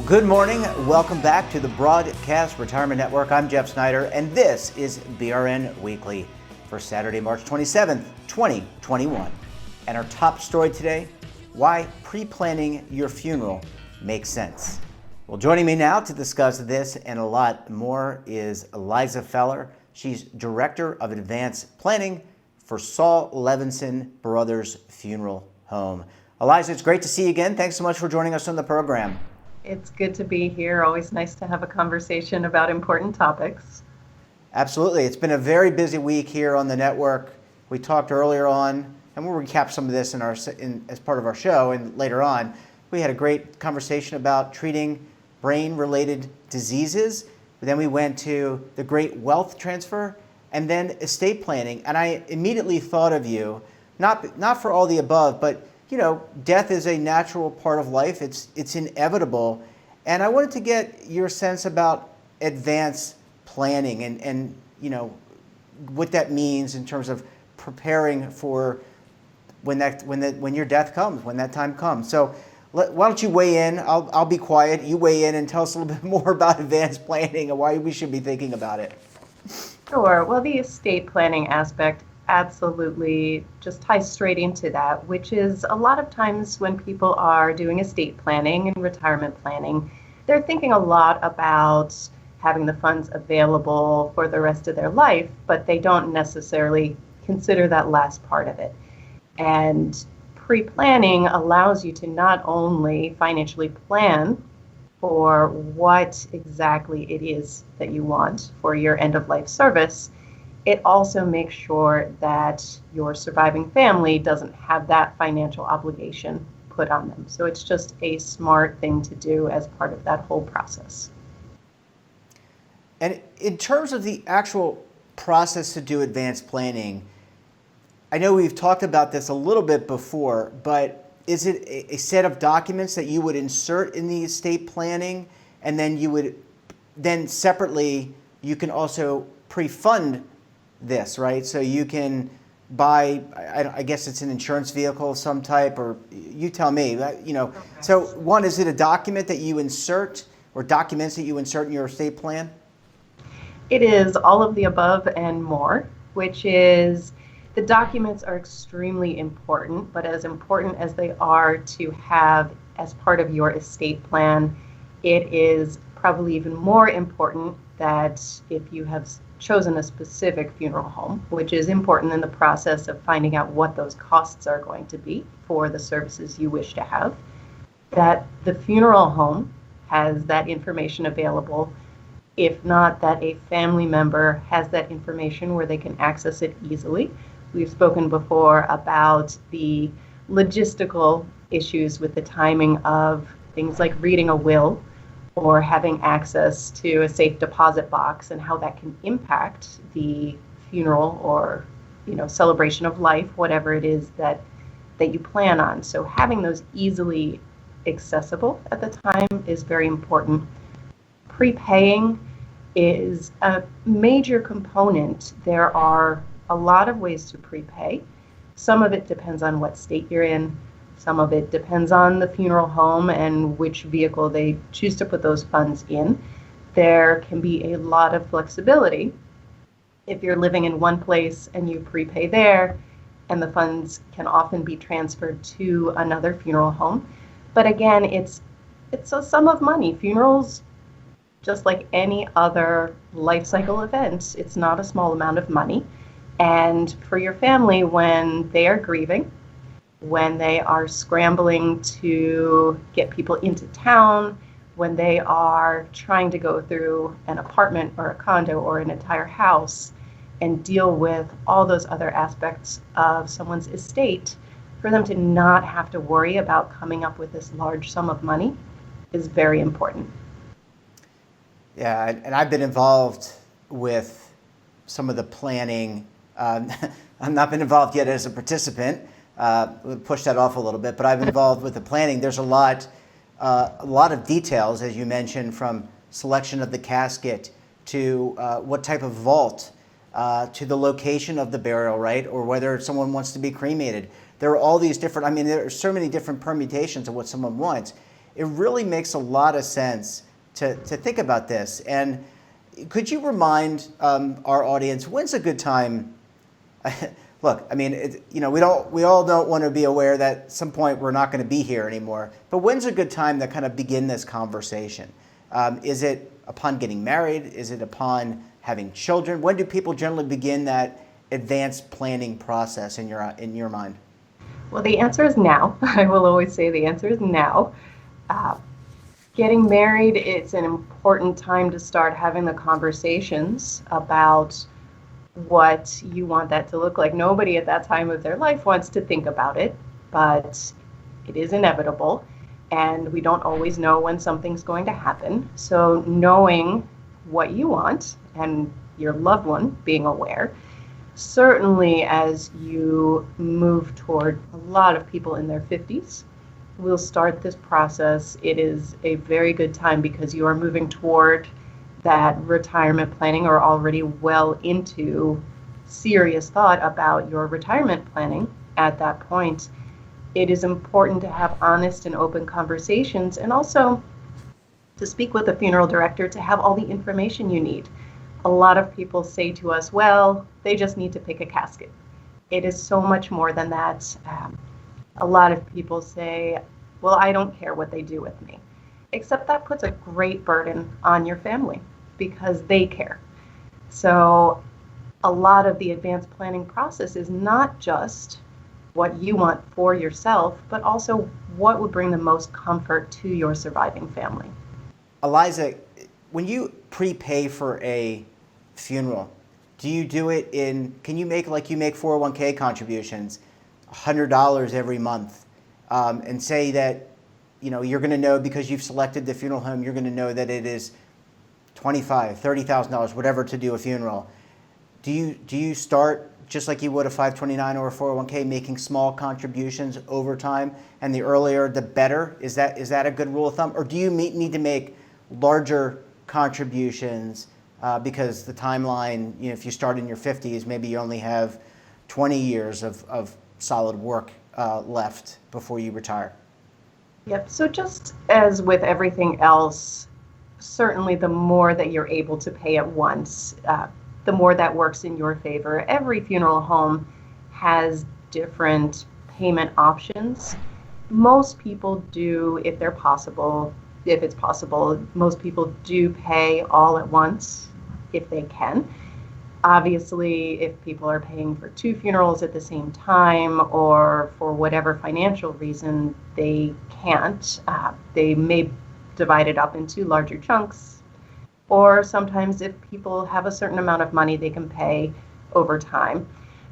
Good morning. Welcome back to the Broadcast Retirement Network. I'm Jeff Snyder, and this is BRN Weekly for Saturday, March 27th, 2021. And our top story today, why pre-planning your funeral makes sense. Well, joining me now to discuss this and a lot more is Eliza Feller. She's Director of Advanced Planning for Saul Levinson Brothers Funeral Home. Eliza, it's great to see you again. Thanks so much for joining us on the program. It's good to be here. Always nice to have a conversation about important topics. Absolutely. It's been a very busy week here on the network. We talked earlier on, and we'll recap some of this as part of our show, and later on, we had a great conversation about treating brain-related diseases. Then we went to the great wealth transfer, and then estate planning. And I immediately thought of you, not for all the above, but you know, death is a natural part of life. It's inevitable. And I wanted to get your sense about advanced planning and you know, what that means in terms of preparing for when your death comes, when that time comes. So why don't you weigh in? I'll be quiet. You weigh in and tell us a little bit more about advanced planning and why we should be thinking about it. Sure. Well, the estate planning aspect absolutely just ties straight into that, which is a lot of times when people are doing estate planning and retirement planning, they're thinking a lot about having the funds available for the rest of their life, but they don't necessarily consider that last part of it. And pre-planning allows you to not only financially plan for what exactly it is that you want for your end-of-life service, it also makes sure that your surviving family doesn't have that financial obligation put on them. So it's just a smart thing to do as part of that whole process. And in terms of the actual process to do advanced planning, I know we've talked about this a little bit before, but is it a set of documents that you would insert in the estate planning, and then separately you can also pre-fund this, right? So you can buy, I guess it's an insurance vehicle of some type, or you tell me, you know. Okay. So one, is it a document that you insert or documents that you insert in your estate plan? It is all of the above and more, which is the documents are extremely important, but as important as they are to have as part of your estate plan, it is probably even more important that if you have chosen a specific funeral home, which is important in the process of finding out what those costs are going to be for the services you wish to have, that the funeral home has that information available. If not, that a family member has that information where they can access it easily. We've spoken before about the logistical issues with the timing of things like reading a will or having access to a safe deposit box and how that can impact the funeral or, you know, celebration of life, whatever it is that you plan on. So having those easily accessible at the time is very important. Prepaying is a major component. There are a lot of ways to prepay. Some of it depends on what state you're in. Some of it depends on the funeral home and which vehicle they choose to put those funds in. There can be a lot of flexibility. If you're living in one place and you prepay there, and the funds can often be transferred to another funeral home. But again, it's a sum of money. Funerals, just like any other life cycle event, it's not a small amount of money. And for your family, when they are grieving, when they are scrambling to get people into town, when they are trying to go through an apartment or a condo or an entire house and deal with all those other aspects of someone's estate, for them to not have to worry about coming up with this large sum of money is very important. Yeah, and I've been involved with some of the planning. I've not been involved yet as a participant. We'll push that off a little bit, but I've been involved with the planning. There's a lot of details, as you mentioned, from selection of the casket to what type of vault, to the location of the burial, right? Or whether someone wants to be cremated. There are all these different, there are so many different permutations of what someone wants. it really makes a lot of sense to think about this. And could you remind our audience, when's a good time? Look, I mean, we all don't want to be aware that at some point we're not going to be here anymore. But when's a good time to kind of begin this conversation? Is it upon getting married? Is it upon having children? When do people generally begin that advanced planning process in your mind? Well, the answer is now. I will always say the answer is now. Getting married, it's an important time to start having the conversations about what you want that to look like. Nobody at that time of their life wants to think about it, but it is inevitable, and we don't always know when something's going to happen. So knowing what you want and your loved one being aware, certainly as you move toward, a lot of people in their 50s will start this process. It is a very good time because you are moving toward that retirement planning, or already well into serious thought about your retirement planning at that point. It is important to have honest and open conversations, and also to speak with a funeral director to have all the information you need. A lot of people say to us, well, they just need to pick a casket. It is so much more than that. A lot of people say, well, I don't care what they do with me. Except that puts a great burden on your family because they care. So a lot of the advanced planning process is not just what you want for yourself, but also what would bring the most comfort to your surviving family. Eliza, when you prepay for a funeral, do you do it can you make like you make 401k contributions, $100 every month, and say that, you're going to know because you've selected the funeral home, you're going to know that it is $25,000, $30,000, whatever, to do a funeral. Do you start just like you would a 529 or a 401k, making small contributions over time, and the earlier the better? Is that a good rule of thumb, or do you need to make larger contributions because the timeline, if you start in your 50s, maybe you only have 20 years of solid work left before you retire? Yep. So just as with everything else, certainly the more that you're able to pay at once, the more that works in your favor. Every funeral home has different payment options. Most people do, if it's possible, most people do pay all at once if they can. Obviously, if people are paying for 2 funerals at the same time, or for whatever financial reason they can't, they may divide it up into larger chunks. Or sometimes if people have a certain amount of money, they can pay over time.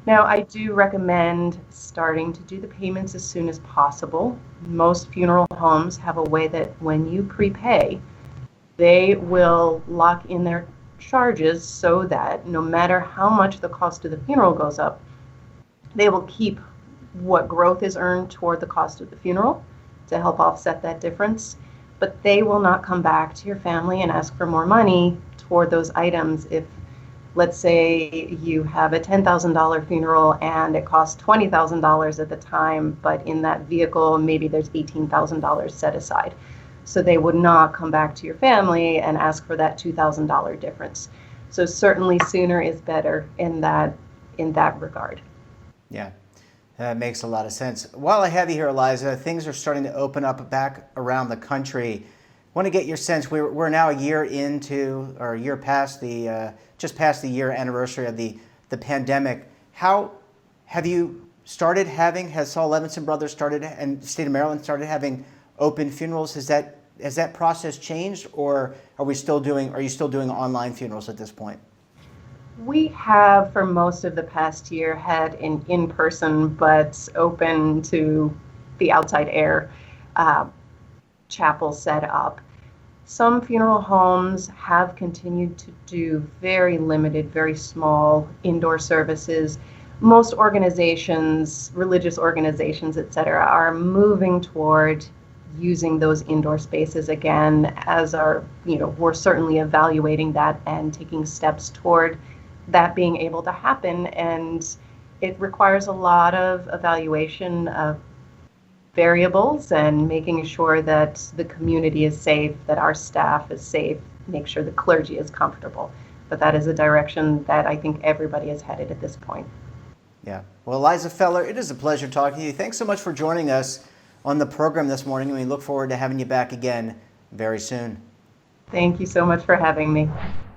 Now, I do recommend starting to do the payments as soon as possible. Most funeral homes have a way that when you prepay, they will lock in their charges so that no matter how much the cost of the funeral goes up, they will keep what growth is earned toward the cost of the funeral to help offset that difference. But they will not come back to your family and ask for more money toward those items. If, let's say, you have a $10,000 funeral and it costs $20,000 at the time, but in that vehicle, maybe there's $18,000 set aside. So they would not come back to your family and ask for that $2,000 difference. So certainly sooner is better in that regard. Yeah. That makes a lot of sense. While I have you here, Eliza, things are starting to open up back around the country. I want to get your sense. We're now a year past just past the year anniversary of the pandemic. How have you started having? Has Saul Levinson Brothers started, and the state of Maryland started having open funerals? Has that process changed, or are you still doing online funerals at this point? We have, for most of the past year, had an in-person but open to the outside air chapel set up. Some funeral homes have continued to do very limited, very small indoor services. Most organizations, religious organizations, etc., are moving toward using those indoor spaces again, as we're certainly evaluating that and taking steps toward that being able to happen. And it requires a lot of evaluation of variables and making sure that the community is safe, that our staff is safe, make sure the clergy is comfortable. But that is a direction that I think everybody is headed at this point. Yeah. Well, Eliza Feller, it is a pleasure talking to you. Thanks so much for joining us on the program this morning, and we look forward to having you back again very soon. Thank you so much for having me.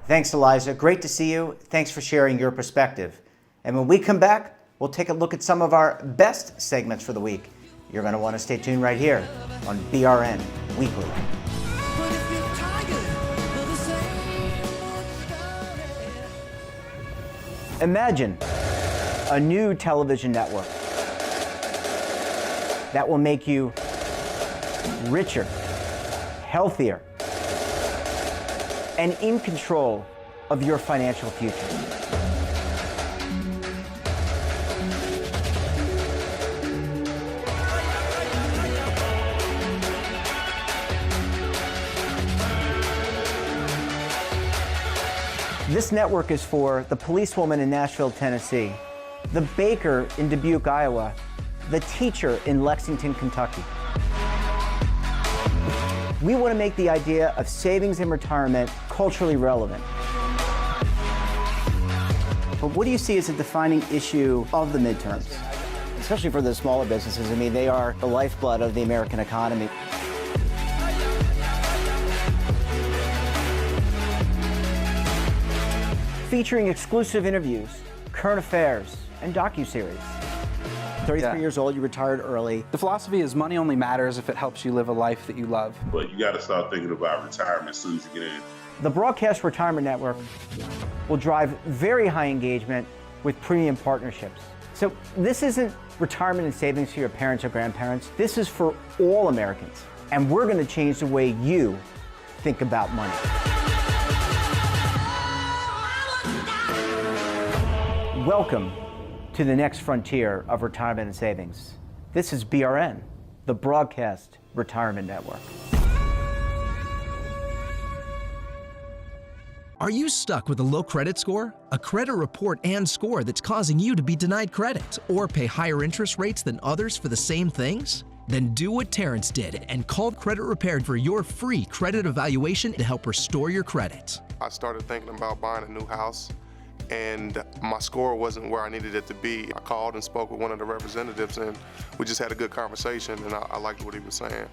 Thanks, Eliza. Great to see you. Thanks for sharing your perspective. And when we come back, we'll take a look at some of our best segments for the week. You're going to want to stay tuned right here on BRN Weekly. Imagine a new television network that will make you richer, healthier, and in control of your financial future. This network is for the policewoman in Nashville, Tennessee, the baker in Dubuque, Iowa, the teacher in Lexington, Kentucky. We want to make the idea of savings and retirement culturally relevant. But what do you see as a defining issue of the midterms, especially for the smaller businesses? I mean, they are the lifeblood of the American economy. Featuring exclusive interviews, current affairs, and docuseries. 33 years old, you retired early. The philosophy is money only matters if it helps you live a life that you love. But you got to start thinking about retirement as soon as you get in. The Broadcast Retirement Network will drive very high engagement with premium partnerships. So this isn't retirement and savings for your parents or grandparents. This is for all Americans. And we're going to change the way you think about money. Welcome to the next frontier of retirement and savings. This is BRN, the Broadcast Retirement Network. Are you stuck with a low credit score? A credit report and score that's causing you to be denied credit or pay higher interest rates than others for the same things? Then do what Terrence did and call Credit Repaired for your free credit evaluation to help restore your credit. I started thinking about buying a new house, and my score wasn't where I needed it to be. I called and spoke with one of the representatives, and we just had a good conversation, and I liked what he was saying.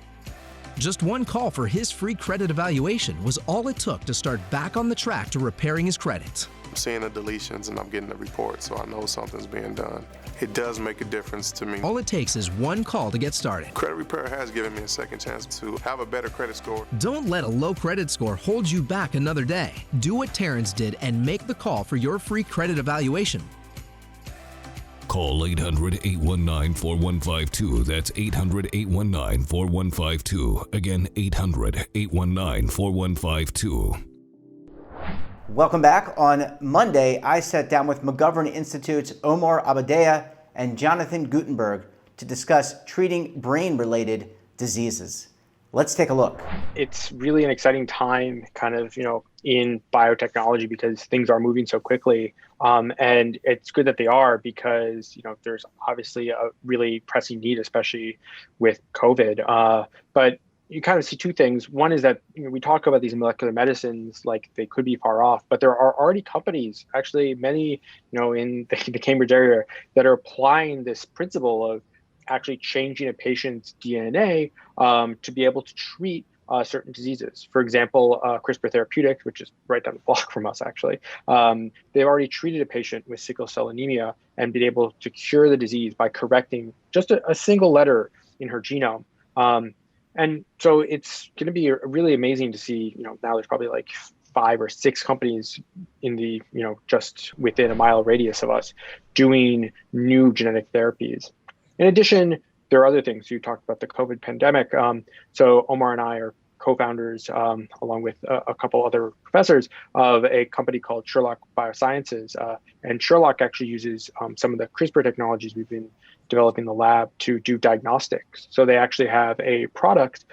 Just one call for his free credit evaluation was all it took to start back on the track to repairing his credit. I'm seeing the deletions and I'm getting the report, so I know something's being done. It does make a difference to me. All it takes is one call to get started. Credit Repair has given me a second chance to have a better credit score. Don't let a low credit score hold you back another day. Do what Terrence did and make the call for your free credit evaluation. Call 800-819-4152. That's 800-819-4152. Again, 800-819-4152. Welcome back. On Monday, I sat down with McGovern Institute's Omar Abadea and Jonathan Gutenberg to discuss treating brain-related diseases. Let's take a look. It's really an exciting time kind of, in biotechnology because things are moving so quickly. And it's good that they are because, there's obviously a really pressing need, especially with COVID. But you kind of see two things. One is that we talk about these molecular medicines like they could be far off, but there are already companies, actually many, in the Cambridge area that are applying this principle of actually changing a patient's DNA to be able to treat certain diseases. For example, CRISPR Therapeutics, which is right down the block from us, actually, they've already treated a patient with sickle cell anemia and been able to cure the disease by correcting just a single letter in her genome. And so it's going to be really amazing to see, now there's probably like 5 or 6 companies in the, just within a mile radius of us doing new genetic therapies. In addition, there are other things. You talked about the COVID pandemic. So Omar and I are co-founders, along with a couple other professors, of a company called Sherlock Biosciences. And Sherlock actually uses some of the CRISPR technologies we've been developing in the lab to do diagnostics. So they actually have a product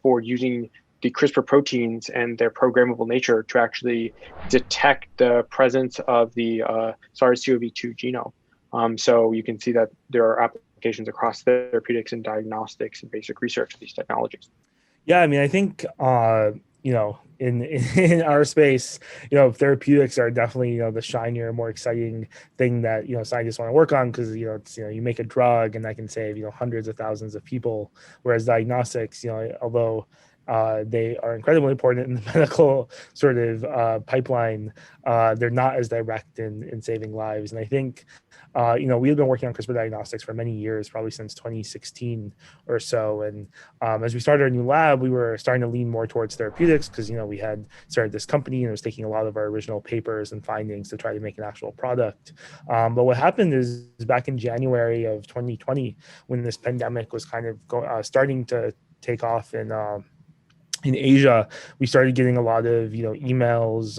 for using the CRISPR proteins and their programmable nature to actually detect the presence of the SARS-CoV-2 genome. So you can see that there are applications across therapeutics and diagnostics and basic research of these technologies. Yeah, I mean, I think in our space, therapeutics are definitely the shinier, more exciting thing that scientists want to work on, because it's you make a drug and that can save hundreds of thousands of people, whereas diagnostics, although they are incredibly important in the medical sort of pipeline, they're not as direct in saving lives. And I think we've been working on CRISPR diagnostics for many years, probably since 2016 or so. And as we started our new lab, we were starting to lean more towards therapeutics, because we had started this company and it was taking a lot of our original papers and findings to try to make an actual product. But what happened is back in January of 2020, when this pandemic was kind of starting to take off in Asia, we started getting a lot of emails,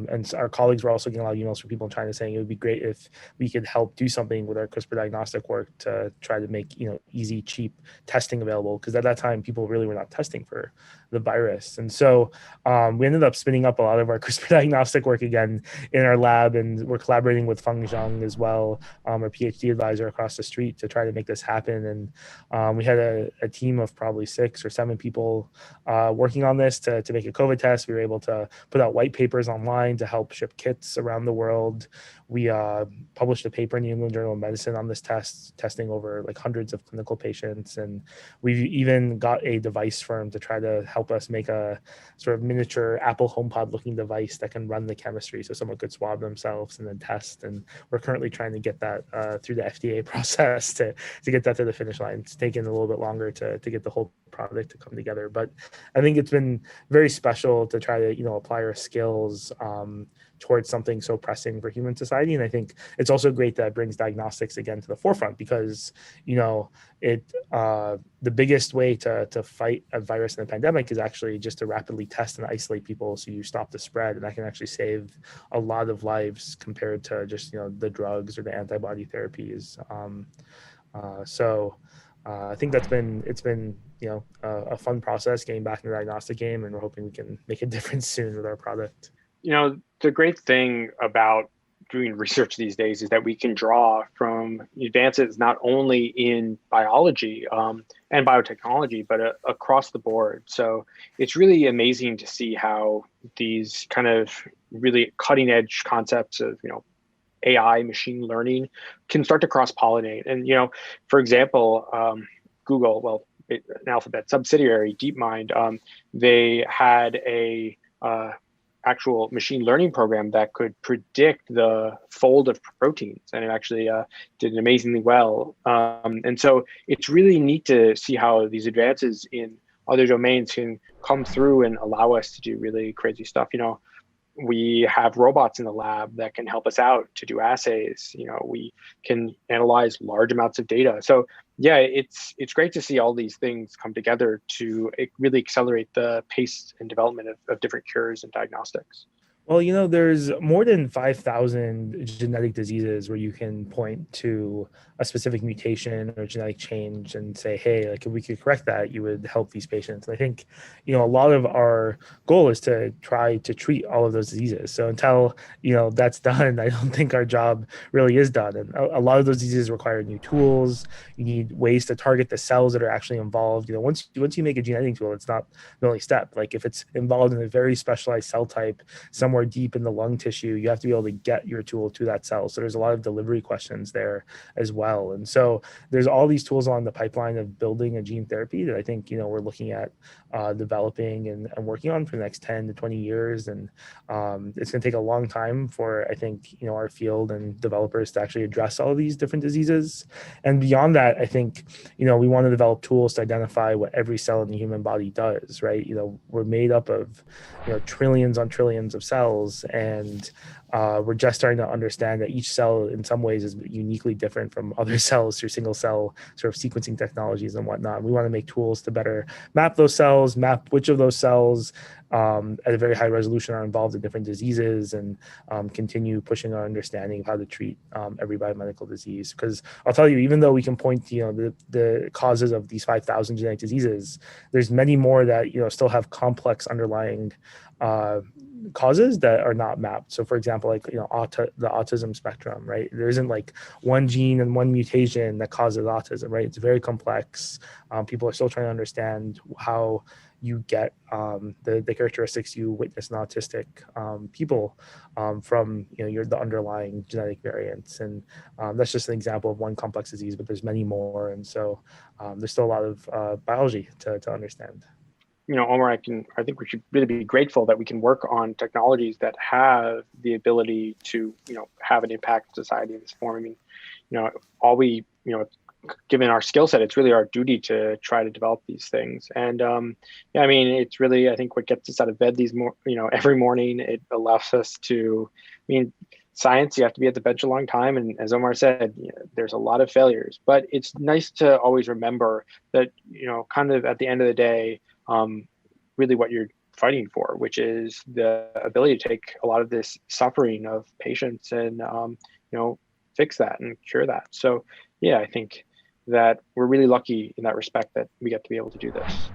and our colleagues were also getting a lot of emails from people in China saying it would be great if we could help do something with our CRISPR diagnostic work to try to make easy, cheap testing available, because at that time people really were not testing for the virus. And so we ended up spinning up a lot of our CRISPR diagnostic work again in our lab, and we're collaborating with Feng Zhang as well, our PhD advisor across the street, to try to make this happen. And we had a team of probably 6 or 7 people working on this to make a COVID test. We were able to put out white papers online to help ship kits around the world. We published a paper in the New England Journal of Medicine on this test, testing over like hundreds of clinical patients. And we've even got a device firm to try to help us make a sort of miniature Apple HomePod looking device that can run the chemistry, so someone could swab themselves and then test. And we're currently trying to get that through the FDA process to get that to the finish line. It's taken a little bit longer to get the whole product to come together, but I think it's been very special to try to apply our skills towards something so pressing for human society. And I think it's also great that it brings diagnostics again to the forefront, because the biggest way to fight a virus in a pandemic is actually just to rapidly test and isolate people so you stop the spread, and that can actually save a lot of lives compared to just the drugs or the antibody therapies. I think it's been a fun process getting back in the diagnostic game, and we're hoping we can make a difference soon with our product. The great thing about doing research these days is that we can draw from advances not only in biology and biotechnology, but across the board. So it's really amazing to see how these kind of really cutting edge concepts of AI, machine learning, can start to cross-pollinate. And for example, Google, an Alphabet subsidiary, DeepMind, they had a actual machine learning program that could predict the fold of proteins, and it actually did amazingly well. And so it's really neat to see how these advances in other domains can come through and allow us to do really crazy stuff. We have robots in the lab that can help us out to do assays. We can analyze large amounts of data. So yeah, it's great to see all these things come together to really accelerate the pace and development of different cures and diagnostics. Well, there's more than 5,000 genetic diseases where you can point to a specific mutation or genetic change and say, hey, like if we could correct that, you would help these patients. And I think, a lot of our goal is to try to treat all of those diseases. So until, that's done, I don't think our job really is done. And a lot of those diseases require new tools. You need ways to target the cells that are actually involved. Once you make a gene editing tool, it's not the only step. Like if it's involved in a very specialized cell type somewhere deep in the lung tissue, you have to be able to get your tool to that cell. So there's a lot of delivery questions there as well. And so there's all these tools on the pipeline of building a gene therapy that I think, we're looking at developing and working on for the next 10 to 20 years. And it's going to take a long time for, I think, our field and developers to actually address all of these different diseases. And beyond that, I think, we want to develop tools to identify what every cell in the human body does, right? We're made up of, trillions on trillions of cells, and we're just starting to understand that each cell in some ways is uniquely different from other cells through single cell sort of sequencing technologies and whatnot. We want to make tools to better map those cells, map which of those cells at a very high resolution are involved in different diseases, and continue pushing our understanding of how to treat every biomedical disease. Because I'll tell you, even though we can point to the causes of these 5,000 genetic diseases, there's many more that still have complex underlying causes that are not mapped. So for example, example, like, the autism spectrum, right? There isn't like one gene and one mutation that causes autism, right? It's very complex. People are still trying to understand how you get the characteristics you witness in autistic people from the underlying genetic variants, and that's just an example of one complex disease, but there's many more, and so there's still a lot of biology to understand. Omar, I think we should really be grateful that we can work on technologies that have the ability to, have an impact on society in this form. I mean, all we, given our skill set, it's really our duty to try to develop these things. And I mean, it's really, I think, what gets us out of bed every morning. It allows us to, science, you have to be at the bench a long time. And as Omar said, there's a lot of failures, but it's nice to always remember that, kind of at the end of the day, really what you're fighting for, which is the ability to take a lot of this suffering of patients and, fix that and cure that. So, yeah, I think that we're really lucky in that respect that we get to be able to do this.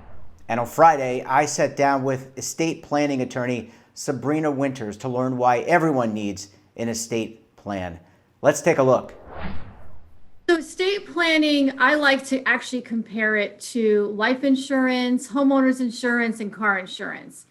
And on Friday, I sat down with estate planning attorney Sabrina Winters to learn why everyone needs an estate plan. Let's take a look. So estate planning, I like to actually compare it to life insurance, homeowners insurance, and car insurance.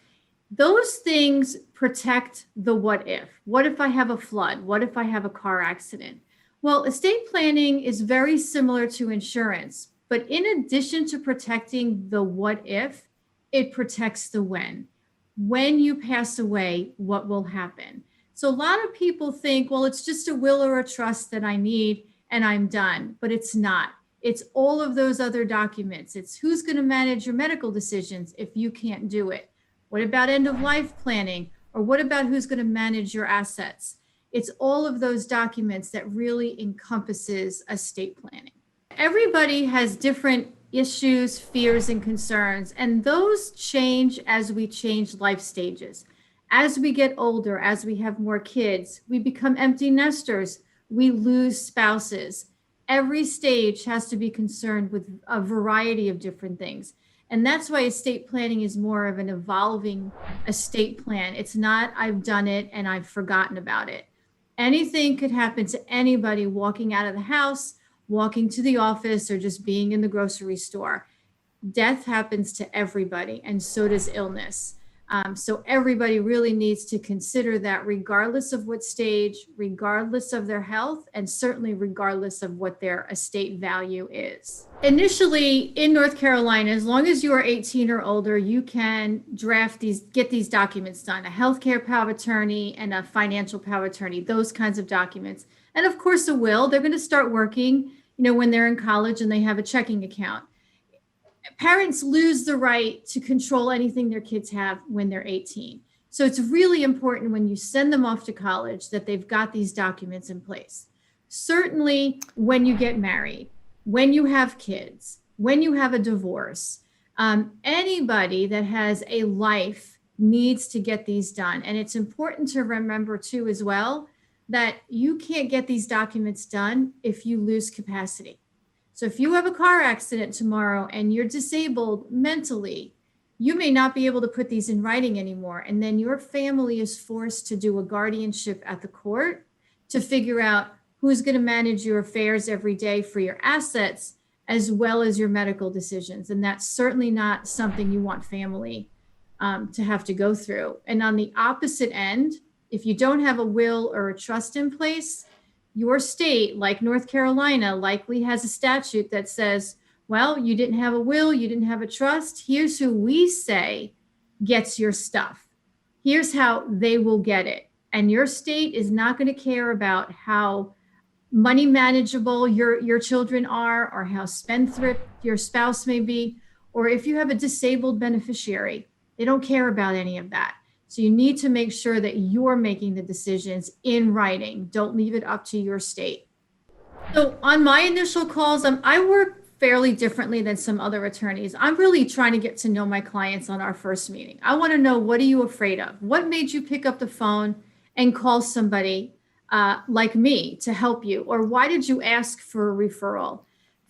Those things protect the what if. What if I have a flood? What if I have a car accident? Well, estate planning is very similar to insurance, but in addition to protecting the what if, it protects the when. When you pass away, what will happen? So a lot of people think, well, it's just a will or a trust that I need and I'm done, but it's not. It's all of those other documents. It's who's going to manage your medical decisions if you can't do it. What about end of life planning? Or what about who's going to manage your assets? It's all of those documents that really encompasses estate planning. Everybody has different issues, fears, and concerns, and those change as we change life stages. As we get older, as we have more kids, we become empty nesters. We lose spouses. Every stage has to be concerned with a variety of different things. And that's why estate planning is more of an evolving estate plan. It's not, I've done it and I've forgotten about it. Anything could happen to anybody walking out of the house, walking to the office, or just being in the grocery store. Death happens to everybody, and so does illness. So everybody really needs to consider that, regardless of what stage, regardless of their health, and certainly regardless of what their estate value is. Initially, in North Carolina, as long as you are 18 or older, you can get these documents done, a healthcare power of attorney and a financial power of attorney, those kinds of documents. And of course, a will. They're going to start working, when they're in college and they have a checking account. Parents lose the right to control anything their kids have when they're 18. So it's really important when you send them off to college that they've got these documents in place. Certainly when you get married, when you have kids, when you have a divorce, anybody that has a life needs to get these done. And it's important to remember too, as well, that you can't get these documents done if you lose capacity. So if you have a car accident tomorrow and you're disabled mentally, you may not be able to put these in writing anymore. And then your family is forced to do a guardianship at the court to figure out who's going to manage your affairs every day for your assets, as well as your medical decisions. And that's certainly not something you want family to have to go through. And on the opposite end, if you don't have a will or a trust in place, your state, like North Carolina, likely has a statute that says, well, you didn't have a will, you didn't have a trust. Here's who we say gets your stuff. Here's how they will get it. And your state is not going to care about how money manageable your children are, or how spendthrift your spouse may be, or if you have a disabled beneficiary. They don't care about any of that. So you need to make sure that you're making the decisions in writing. Don't leave it up to your state. So on my initial calls, I work fairly differently than some other attorneys. I'm really trying to get to know my clients on our first meeting. I want to know, what are you afraid of? What made you pick up the phone and call somebody like me to help you? Or why did you ask for a referral?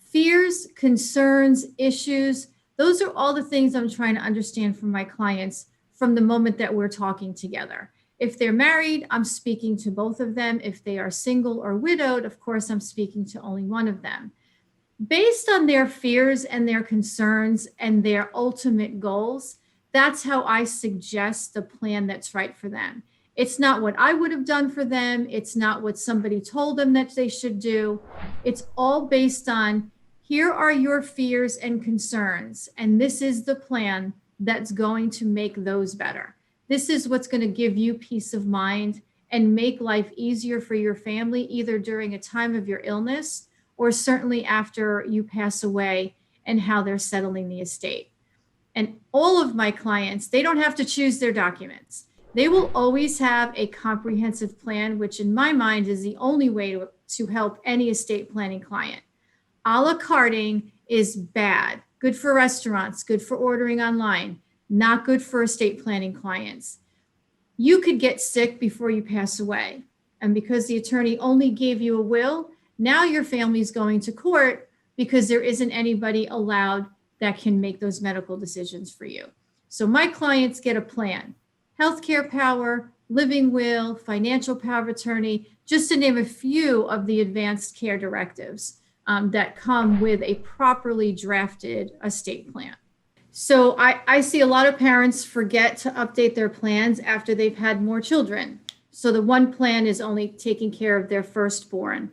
Fears, concerns, issues, those are all the things I'm trying to understand from my clients from the moment that we're talking together. If they're married, I'm speaking to both of them. If they are single or widowed, of course, I'm speaking to only one of them. Based on their fears and their concerns and their ultimate goals, that's how I suggest the plan that's right for them. It's not what I would have done for them. It's not what somebody told them that they should do. It's all based on, here are your fears and concerns, and this is the plan that's going to make those better. This is what's going to give you peace of mind and make life easier for your family, either during a time of your illness or certainly after you pass away, and how they're settling the estate. And all of my clients, they don't have to choose their documents. They will always have a comprehensive plan, which in my mind is the only way to help any estate planning client. A la carting is bad, good for restaurants, good for ordering online, not good for estate planning clients. You could get sick before you pass away. And because the attorney only gave you a will, now your family's going to court because there isn't anybody allowed that can make those medical decisions for you. So my clients get a plan: healthcare power, living will, financial power of attorney, just to name a few of the advanced care directives that come with a properly drafted estate plan. So I see a lot of parents forget to update their plans after they've had more children. So the one plan is only taking care of their firstborn.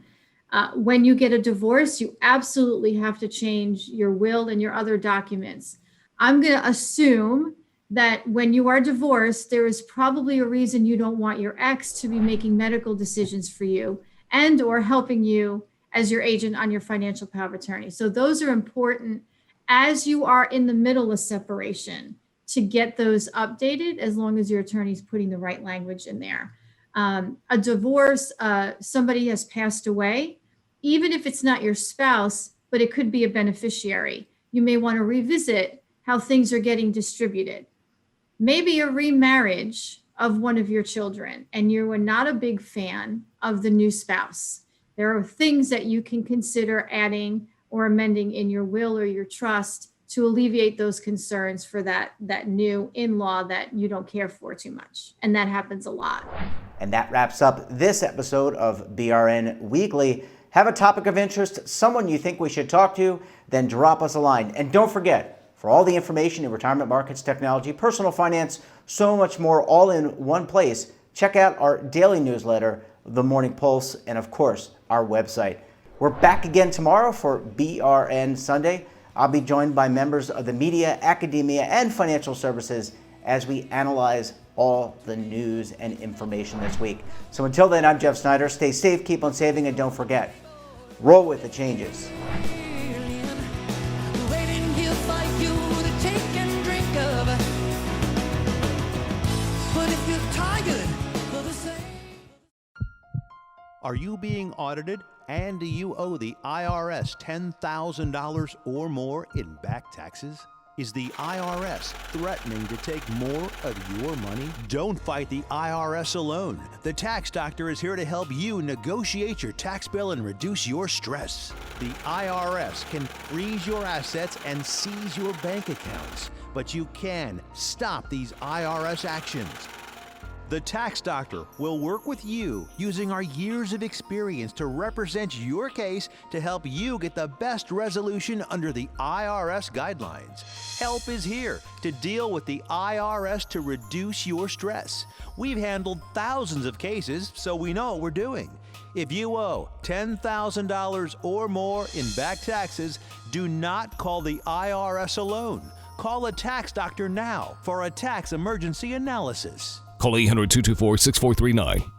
When you get a divorce, you absolutely have to change your will and your other documents. I'm going to assume that when you are divorced, there is probably a reason you don't want your ex to be making medical decisions for you and or helping you as your agent on your financial power of attorney. So those are important as you are in the middle of separation to get those updated, as long as your attorney's putting the right language in there. A divorce, somebody has passed away, even if it's not your spouse, but it could be a beneficiary. You may want to revisit how things are getting distributed. Maybe a remarriage of one of your children, and you were not a big fan of the new spouse. There are things that you can consider adding or amending in your will or your trust to alleviate those concerns for that new in-law that you don't care for too much. And that happens a lot. And that wraps up this episode of BRN Weekly. Have a topic of interest, someone you think we should talk to, then drop us a line. And don't forget, for all the information in retirement markets, technology, personal finance, so much more all in one place, check out our daily newsletter, The Morning Pulse, and of course, our website. We're back again tomorrow for BRN Sunday. I'll be joined by members of the media, academia, and financial services as we analyze all the news and information this week. So until then, I'm Jeff Snyder. Stay safe, keep on saving, and don't forget, roll with the changes. Are you being audited and do you owe the IRS $10,000 or more in back taxes? Is the IRS threatening to take more of your money? Don't fight the IRS alone. The Tax Doctor is here to help you negotiate your tax bill and reduce your stress. The IRS can freeze your assets and seize your bank accounts, but you can stop these IRS actions. The Tax Doctor will work with you using our years of experience to represent your case to help you get the best resolution under the IRS guidelines. Help is here to deal with the IRS to reduce your stress. We've handled thousands of cases, so we know what we're doing. If you owe $10,000 or more in back taxes, do not call the IRS alone. Call a Tax Doctor now for a tax emergency analysis. Call 800-224-6439.